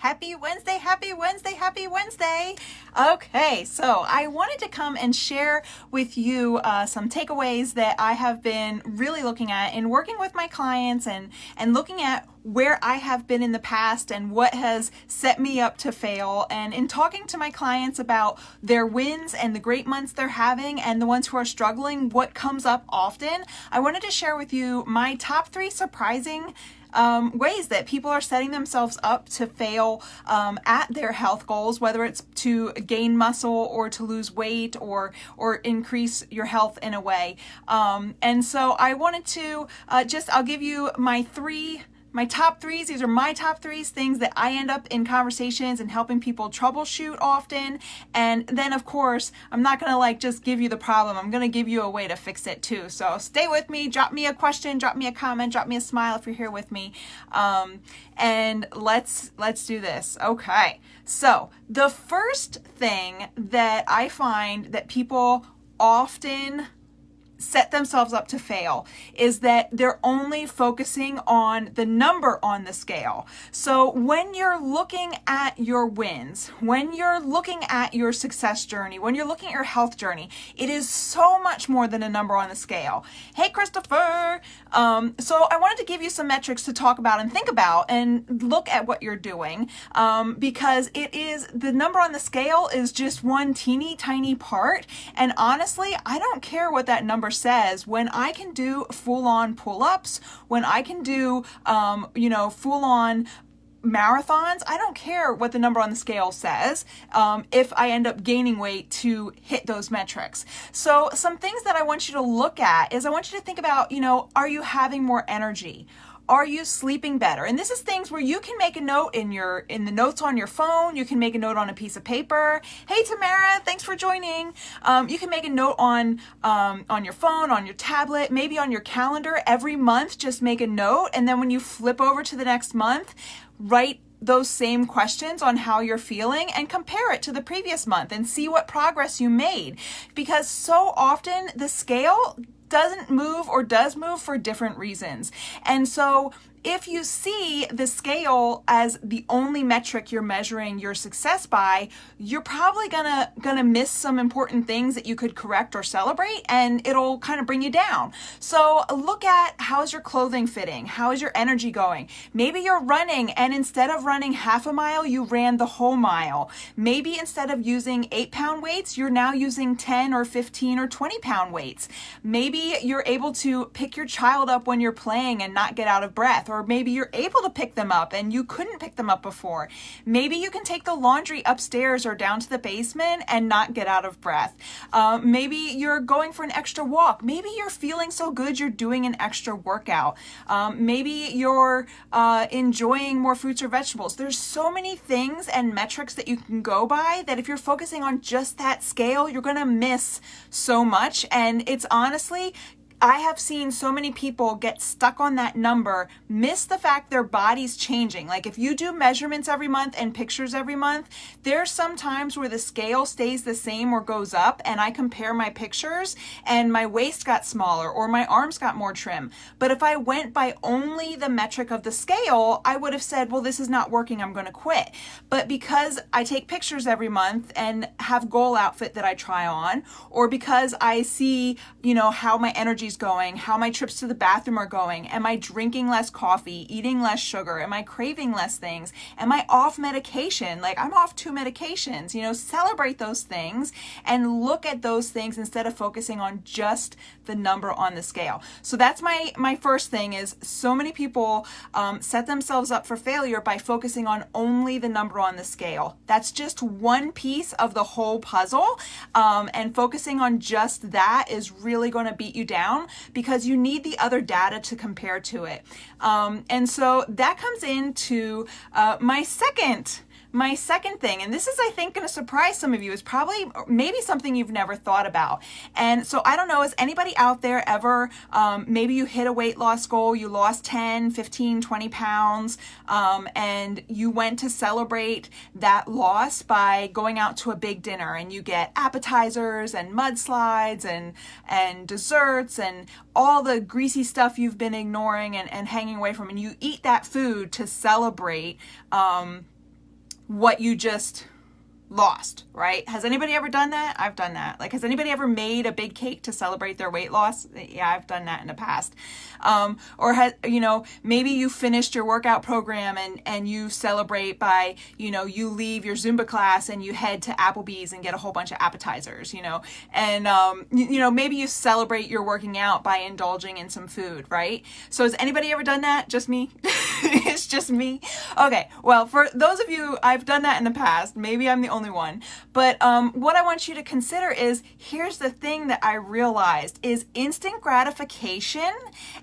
Happy Wednesday, happy Wednesday, happy Wednesday. Okay, so I wanted to come and share with you some takeaways that I have been really looking at in working with my clients and looking at where I have been in the past and what has set me up to fail. And in talking to my clients about their wins and the great months they're having and the ones who are struggling, what comes up often, I wanted to share with you my top 3 surprising ways that people are setting themselves up to fail at their health goals, whether it's to gain muscle or to lose weight or increase your health in a way. And so I wanted to I'll give you my top 3s. These are my top 3s, things that I end up in conversations and helping people troubleshoot often. And then of course, I'm not going to just give you the problem. I'm going to give you a way to fix it too. So stay with me, drop me a question, drop me a comment, drop me a smile if you're here with me. And let's do this. Okay. So the first thing that I find that people often set themselves up to fail is that they're only focusing on the number on the scale. So when you're looking at your wins, when you're looking at your success journey, when you're looking at your health journey, it is so much more than a number on the scale. Hey, Christopher. So I wanted to give you some metrics to talk about and think about and look at what you're doing, because the number on the scale is just one teeny tiny part. And honestly, I don't care what that number says. When I can do full-on pull-ups, when I can do full-on marathons, I don't care what the number on the scale says if I end up gaining weight to hit those metrics. So some things that I want you to look at is I want you to think about, are you having more energy? Are you sleeping better? And this is things where you can make a note in the notes on your phone. You can make a note on a piece of paper. Hey, Tamara, thanks for joining. You can make a note on your phone, on your tablet, maybe on your calendar every month. Just make a note. And then when you flip over to the next month, write those same questions on how you're feeling and compare it to the previous month and see what progress you made. Because so often the scale doesn't move or does move for different reasons. And so if you see the scale as the only metric you're measuring your success by, you're probably gonna miss some important things that you could correct or celebrate, and it'll kind of bring you down. So look at, how's your clothing fitting? How is your energy going? Maybe you're running and instead of running half a mile, you ran the whole mile. Maybe instead of using 8-pound weights, you're now using 10 or 15 or 20-pound weights. Maybe you're able to pick your child up when you're playing and not get out of breath. Or maybe you're able to pick them up and you couldn't pick them up before. Maybe you can take the laundry upstairs or down to the basement and not get out of breath. Maybe you're going for an extra walk. Maybe you're feeling so good you're doing an extra workout. Maybe you're enjoying more fruits or vegetables. There's so many things and metrics that you can go by that if you're focusing on just that scale, you're going to miss so much. And it's honestly, I have seen so many people get stuck on that number, miss the fact their body's changing. Like if you do measurements every month and pictures every month, there's some times where the scale stays the same or goes up, and I compare my pictures and my waist got smaller or my arms got more trim. But if I went by only the metric of the scale, I would have said, well, this is not working, I'm going to quit. But because I take pictures every month and have goal outfit that I try on, or because I see, how my energy's going, how my trips to the bathroom are going, am I drinking less coffee, eating less sugar, am I craving less things, am I off medication? Like I'm off 2 medications, celebrate those things and look at those things instead of focusing on just the number on the scale. So that's my first thing is so many people set themselves up for failure by focusing on only the number on the scale. That's just one piece of the whole puzzle, and focusing on just that is really going to beat you down because you need the other data to compare to it. And so that comes into my second thing, and this is, I think, going to surprise some of you, is probably maybe something you've never thought about. And so I don't know, is anybody out there ever, maybe you hit a weight loss goal, you lost 10, 15, 20 pounds, and you went to celebrate that loss by going out to a big dinner, and you get appetizers and mudslides and desserts and all the greasy stuff you've been ignoring and hanging away from, and you eat that food to celebrate what you just lost, right? Has anybody ever done that? I've done that. Like, has anybody ever made a big cake to celebrate their weight loss? Yeah, I've done that in the past. Or has, maybe you finished your workout program and you celebrate by, you leave your Zumba class and you head to Applebee's and get a whole bunch of appetizers, and, maybe you celebrate your working out by indulging in some food, right? So has anybody ever done that? Just me? It's just me. Okay. Well, for those of you, I've done that in the past. Maybe I'm the only one. But what I want you to consider is, here's the thing that I realized is instant gratification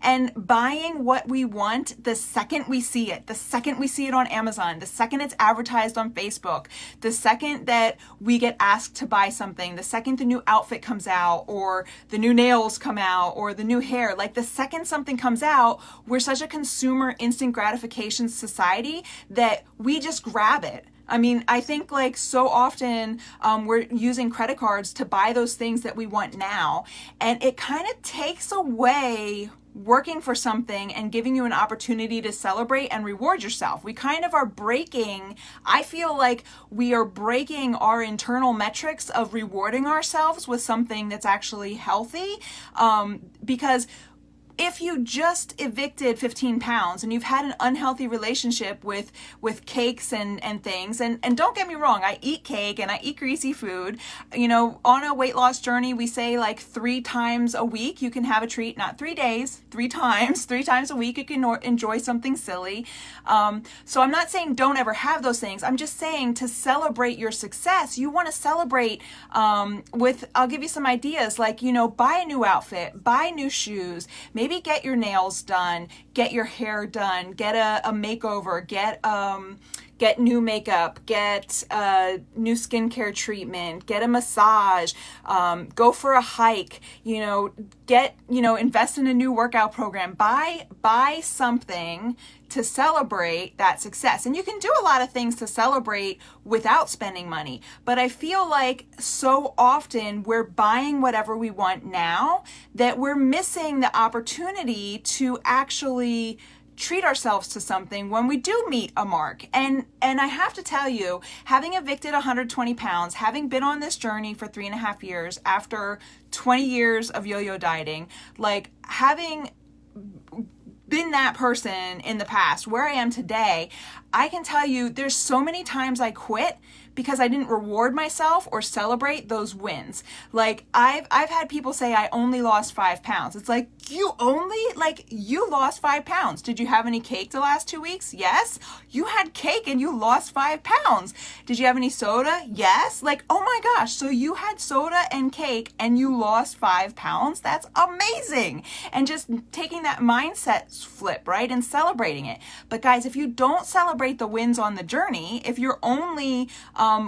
and buying what we want the second we see it, the second we see it on Amazon, the second it's advertised on Facebook, the second that we get asked to buy something, the second the new outfit comes out or the new nails come out or the new hair, like the second something comes out, we're such a consumer instant gratification society that we just grab it. I mean, I think like so often we're using credit cards to buy those things that we want now, and it kind of takes away working for something and giving you an opportunity to celebrate and reward yourself. We kind of are breaking, I feel like we are breaking our internal metrics of rewarding ourselves with something that's actually healthy, because if you just evicted 15 pounds and you've had an unhealthy relationship with cakes and things, and don't get me wrong, I eat cake and I eat greasy food. On a weight loss journey, we say like 3 times a week you can have a treat, not 3 days, 3 times. 3 times a week you can enjoy something silly. So I'm not saying don't ever have those things. I'm just saying to celebrate your success, you want to celebrate I'll give you some ideas, like, buy a new outfit, buy new shoes, maybe get your nails done, get your hair done, get a makeover, get new makeup, get a new skincare treatment, get a massage, go for a hike, invest in a new workout program, buy something to celebrate that success. And you can do a lot of things to celebrate without spending money. But I feel like so often we're buying whatever we want now that we're missing the opportunity to actually treat ourselves to something when we do meet a mark. And I have to tell you, having evicted 120 pounds, having been on this journey for 3.5 years after 20 years of yo-yo dieting, like having been that person in the past, where I am today, I can tell you there's so many times I quit because I didn't reward myself or celebrate those wins. Like I've had people say I only lost 5 pounds. It's like, you lost 5 pounds. Did you have any cake the last 2 weeks? Yes. You had cake and you lost 5 pounds. Did you have any soda? Yes. Like, oh my gosh. So you had soda and cake and you lost 5 pounds. That's amazing. And just taking that mindset flip, right? And celebrating it. But guys, if you don't celebrate the wins on the journey, if you're only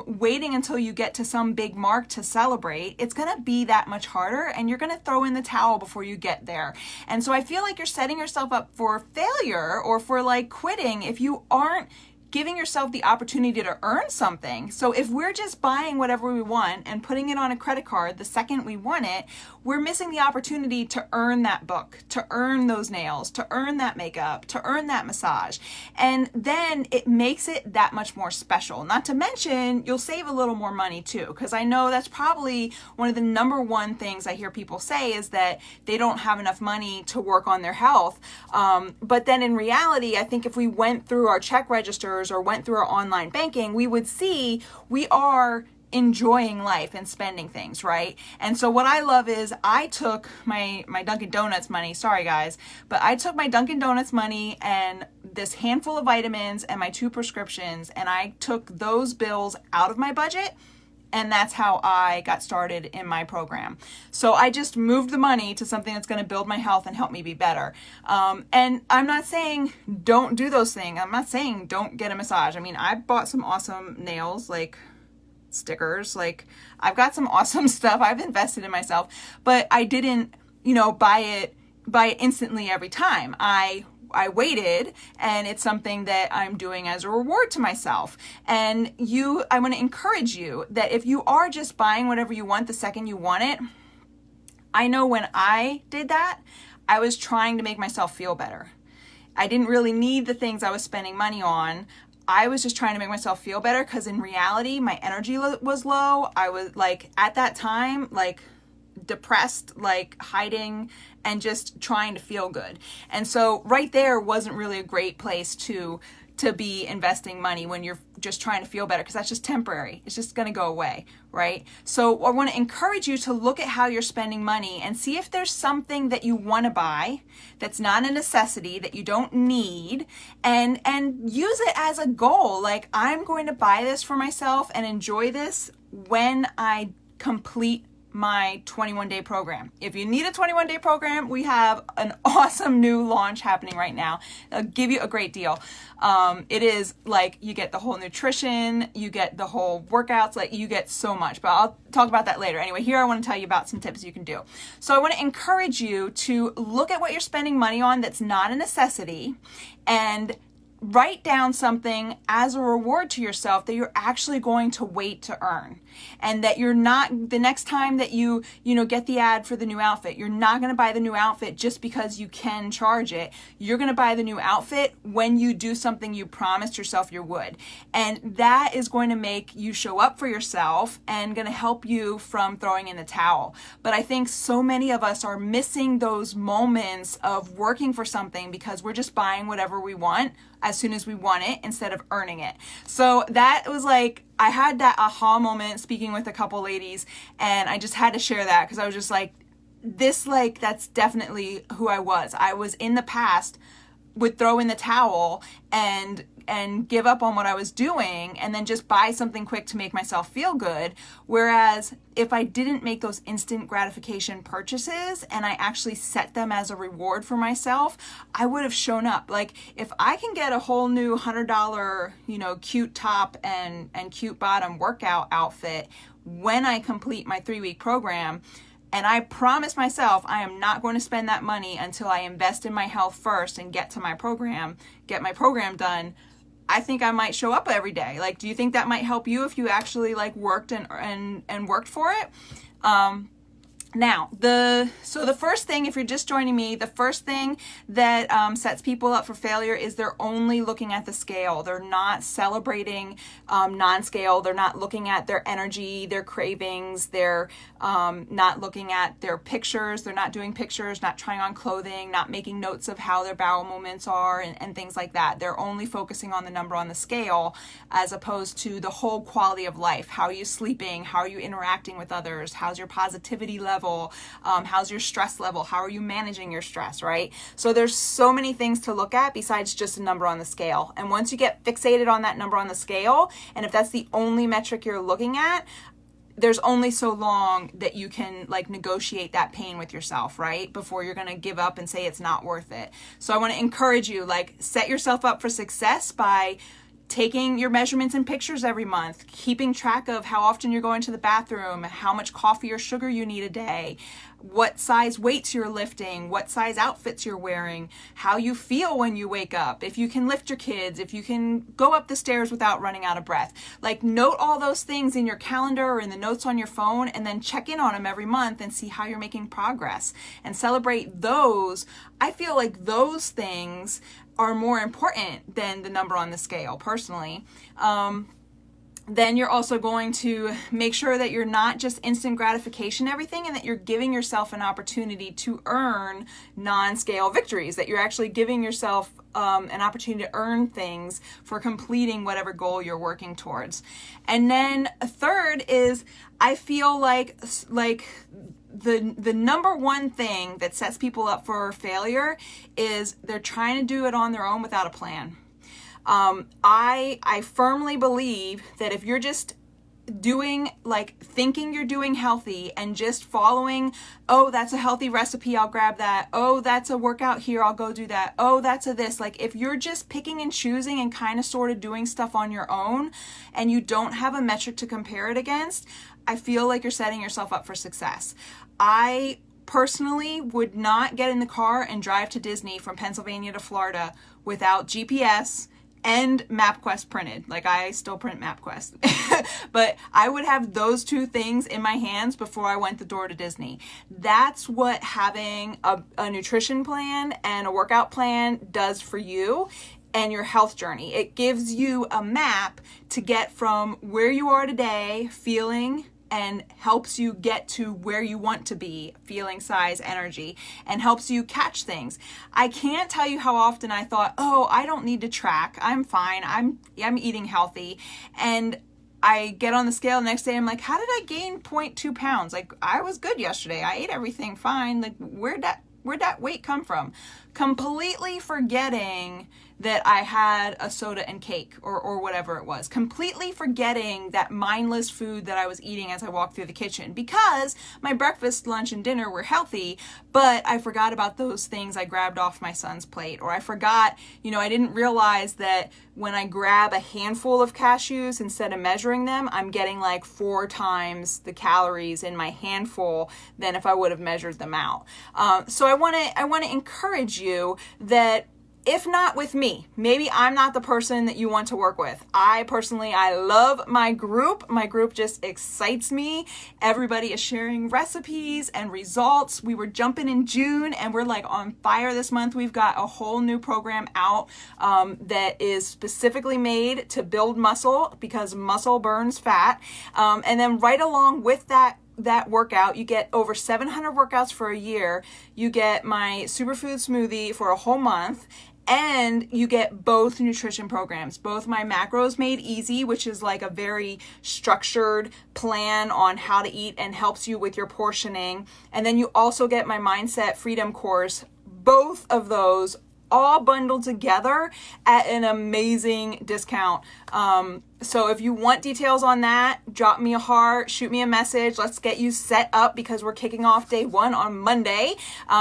waiting until you get to some big mark to celebrate, it's going to be that much harder and you're going to throw in the towel before you get there. And so I feel like you're setting yourself up for failure or for like quitting if you aren't giving yourself the opportunity to earn something. So if we're just buying whatever we want and putting it on a credit card the second we want it, we're missing the opportunity to earn that book, to earn those nails, to earn that makeup, to earn that massage. And then it makes it that much more special. Not to mention, you'll save a little more money too, because I know that's probably one of the number one things I hear people say is that they don't have enough money to work on their health. But then in reality, I think if we went through our check registers or went through our online banking, we would see we are enjoying life and spending things, right? And so what I love is I took my Dunkin' Donuts money, sorry guys, but I took my Dunkin' Donuts money and this handful of vitamins and my 2 prescriptions, and I took those bills out of my budget. And that's how I got started in my program. So I just moved the money to something that's going to build my health and help me be better. And I'm not saying don't do those things. I'm not saying don't get a massage. I mean, I bought some awesome nails, like stickers. Like I've got some awesome stuff. I've invested in myself, but I didn't, buy it instantly every time. I waited, and it's something that I'm doing as a reward to myself. And I want to encourage you that if you are just buying whatever you want the second you want it, I know when I did that, I was trying to make myself feel better. I didn't really need the things I was spending money on. I was just trying to make myself feel better, because in reality, my energy was low. I was like, at that time, like depressed, like hiding and just trying to feel good. And so right there wasn't really a great place to be investing money when you're just trying to feel better, because that's just temporary. It's just going to go away, right? So I want to encourage you to look at how you're spending money and see if there's something that you want to buy that's not a necessity, that you don't need, and use it as a goal. Like, I'm going to buy this for myself and enjoy this when I complete my 21-day program. If you need a 21-day program, we have an awesome new launch happening right now. It'll give you a great deal. It is like, you get the whole nutrition, you get the whole workouts, like you get so much, but I'll talk about that later. Anyway, here I want to tell you about some tips you can do. So I want to encourage you to look at what you're spending money on that's not a necessity, and write down something as a reward to yourself that you're actually going to wait to earn, and that you're not, the next time that you get the ad for the new outfit, you're not going to buy the new outfit just because you can charge it. You're going to buy the new outfit when you do something you promised yourself you would. And that is going to make you show up for yourself and going to help you from throwing in the towel. But I think so many of us are missing those moments of working for something because we're just buying whatever we want as soon as we want it instead of earning it. So that was like, I had that aha moment speaking with a couple ladies, and I just had to share that because I was just like, that's definitely who I was. I was in the past would throw in the towel and give up on what I was doing and then just buy something quick to make myself feel good. Whereas if I didn't make those instant gratification purchases and I actually set them as a reward for myself, I would have shown up. Like, if I can get a whole new $100, cute top and cute bottom workout outfit when I complete my 3-week program, and I promise myself I am not going to spend that money until I invest in my health first and get my program done, I think I might show up every day. Like, do you think that might help you if you actually like worked and worked for it? Now, the first thing, if you're just joining me, the first thing that sets people up for failure is they're only looking at the scale. They're not celebrating non-scale. They're not looking at their energy, their cravings. They're not looking at their pictures. They're not doing pictures, not trying on clothing, not making notes of how their bowel movements are and things like that. They're only focusing on the number on the scale as opposed to the whole quality of life. How are you sleeping? How are you interacting with others? How's your positivity level? How's your stress level? How are you managing your stress, right? So there's so many things to look at besides just a number on the scale. And once you get fixated on that number on the scale, and if that's the only metric you're looking at, there's only so long that you can like negotiate that pain with yourself, right? Before you're going to give up and say it's not worth it. So I want to encourage you, like, set yourself up for success by taking your measurements and pictures every month, keeping track of how often you're going to the bathroom, how much coffee or sugar you need a day, what size weights you're lifting, what size outfits you're wearing, how you feel when you wake up, if you can lift your kids, if you can go up the stairs without running out of breath. Like, note all those things in your calendar or in the notes on your phone, and then check in on them every month and see how you're making progress and celebrate those. I feel like those things are more important than the number on the scale, personally. Then you're also going to make sure that you're not just instant gratification everything, and that you're giving yourself an opportunity to earn non-scale victories, that you're actually giving yourself an opportunity to earn things for completing whatever goal you're working towards. And then a third is, I feel like the number one thing that sets people up for failure is they're trying to do it on their own without a plan. I firmly believe that if you're just doing, like, thinking you're doing healthy and just following, oh, that's a healthy recipe, I'll grab that. Oh, that's a workout here, I'll go do that. Oh, that's a this. Like, if you're just picking and choosing and kind of sort of doing stuff on your own and you don't have a metric to compare it against, I feel like you're setting yourself up for success. I personally would not get in the car and drive to Disney from Pennsylvania to Florida without GPS and MapQuest printed. Like, I still print MapQuest. But I would have those two things in my hands before I went the door to Disney. That's what having a nutrition plan and a workout plan does for you. and your health journey. It gives you a map to get from where you are today, feeling, and helps you get to where you want to be, feeling, size, energy, and helps you catch things. I can't tell you how often I thought, oh, I don't need to track. I'm fine. I'm eating healthy. And I get on the scale the next day, I'm like, how did I gain 0.2 pounds? Like, I was good yesterday. I ate everything fine. Like, where'd that weight come from? Completely forgetting that I had a soda and cake or whatever it was. Completely forgetting that mindless food that I was eating as I walked through the kitchen, because my breakfast, lunch, and dinner were healthy, but I forgot about those things I grabbed off my son's plate. Or I forgot, I didn't realize that when I grab a handful of cashews, instead of measuring them, I'm getting like 4 times the calories in my handful than if I would have measured them out. So I want to encourage you that, if not with me, maybe I'm not the person that you want to work with. I love my group. My group just excites me. Everybody is sharing recipes and results. We were jumping in June and we're like on fire this month. We've got a whole new program out that is specifically made to build muscle, because muscle burns fat. And then right along with that workout, you get over 700 workouts for a year. You get my superfood smoothie for a whole month. And you get both nutrition programs, both my Macros Made Easy, which is like a very structured plan on how to eat and helps you with your portioning. And then you also get my Mindset Freedom course. Both of those all bundled together at an amazing discount. So if you want details on that, drop me a heart, shoot me a message. Let's get you set up, because we're kicking off day 1 on Monday.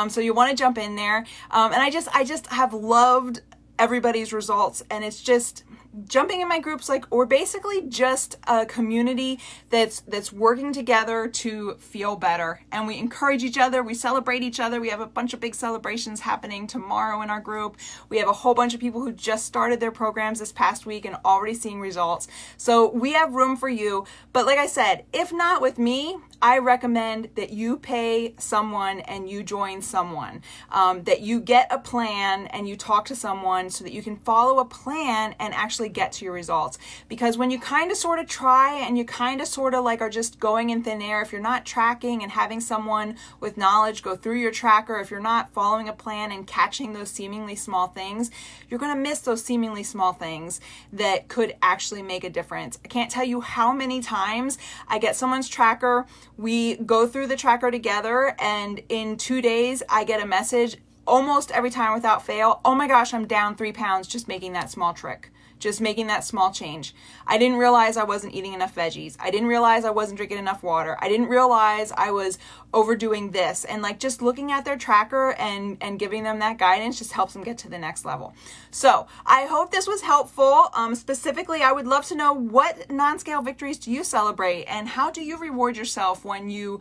So you want to jump in there. And I just have loved everybody's results, and it's just jumping in my groups. Like, we're basically just a community that's working together to feel better, and we encourage each other. We celebrate each other. We have a bunch of big celebrations happening tomorrow in our group. We have a whole bunch of people who just started their programs this past week and already seeing results. So we have room for you. But like I said, if not with me, I recommend that you pay someone and you join someone, that you get a plan and you talk to someone so that you can follow a plan and actually get to your results. Because when you kind of sort of try and you kind of sort of like are just going in thin air, if you're not tracking and having someone with knowledge go through your tracker, if you're not following a plan and catching those seemingly small things, you're going to miss those seemingly small things that could actually make a difference. I can't tell you how many times I get someone's tracker, we go through the tracker together, and in 2 days I get a message almost every time without fail, oh my gosh, I'm down 3 pounds just making that small trick. Just making that small change. I didn't realize I wasn't eating enough veggies. I didn't realize I wasn't drinking enough water. I didn't realize I was overdoing this. And like, just looking at their tracker and giving them that guidance just helps them get to the next level. So I hope this was helpful. Specifically, I would love to know, what non-scale victories do you celebrate, and how do you reward yourself when you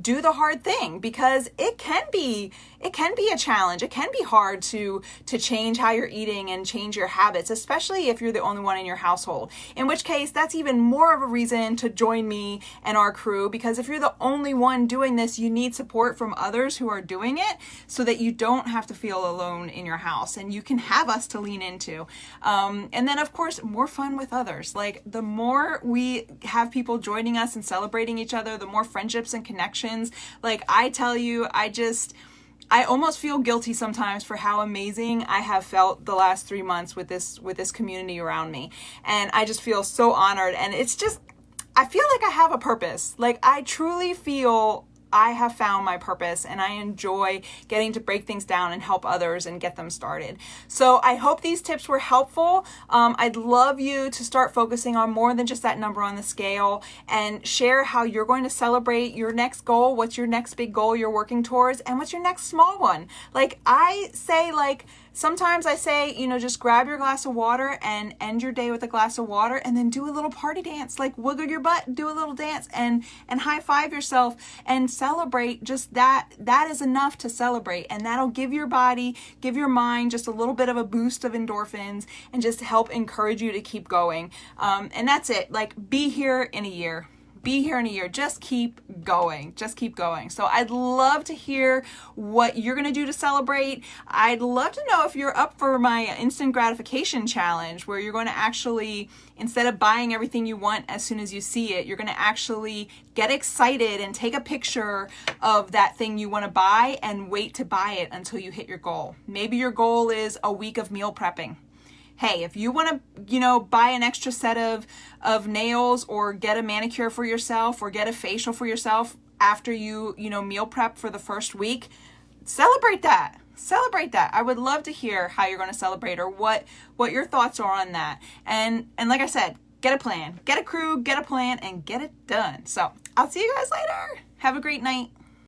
do the hard thing? Because it can be a challenge. It can be hard to change how you're eating and change your habits, especially if you're the only one in your household. In which case, that's even more of a reason to join me and our crew, because if you're the only one doing this, you need support from others who are doing it so that you don't have to feel alone in your house, and you can have us to lean into. And then, of course, more fun with others. Like, the more we have people joining us and celebrating each other, the more friendships and connections. Like, I tell you, I almost feel guilty sometimes for how amazing I have felt the last 3 months with this community around me. And I just feel so honored. And it's just, I feel like I have a purpose. Like, I truly feel I have found my purpose, and I enjoy getting to break things down and help others and get them started. So I hope these tips were helpful. I'd love you to start focusing on more than just that number on the scale, and share how you're going to celebrate your next goal. What's your next big goal you're working towards, and what's your next small one? Like, sometimes I say, just grab your glass of water and end your day with a glass of water, and then do a little party dance. Like, wiggle your butt, do a little dance, and high five yourself and celebrate. Just that is enough to celebrate, and that'll give your body, give your mind just a little bit of a boost of endorphins, and just help encourage you to keep going. And that's it. Like, be here in a year. be here in a year. Just keep going. Just keep going. So I'd love to hear what you're going to do to celebrate. I'd love to know if you're up for my instant gratification challenge, where you're going to actually, instead of buying everything you want as soon as you see it, you're going to actually get excited and take a picture of that thing you want to buy and wait to buy it until you hit your goal. Maybe your goal is a week of meal prepping. Hey, if you want to, buy an extra set of nails, or get a manicure for yourself, or get a facial for yourself after you meal prep for the first week, celebrate that. Celebrate that. I would love to hear how you're going to celebrate, or what your thoughts are on that. And like I said, get a plan, get a crew, get a plan, and get it done. So I'll see you guys later. Have a great night.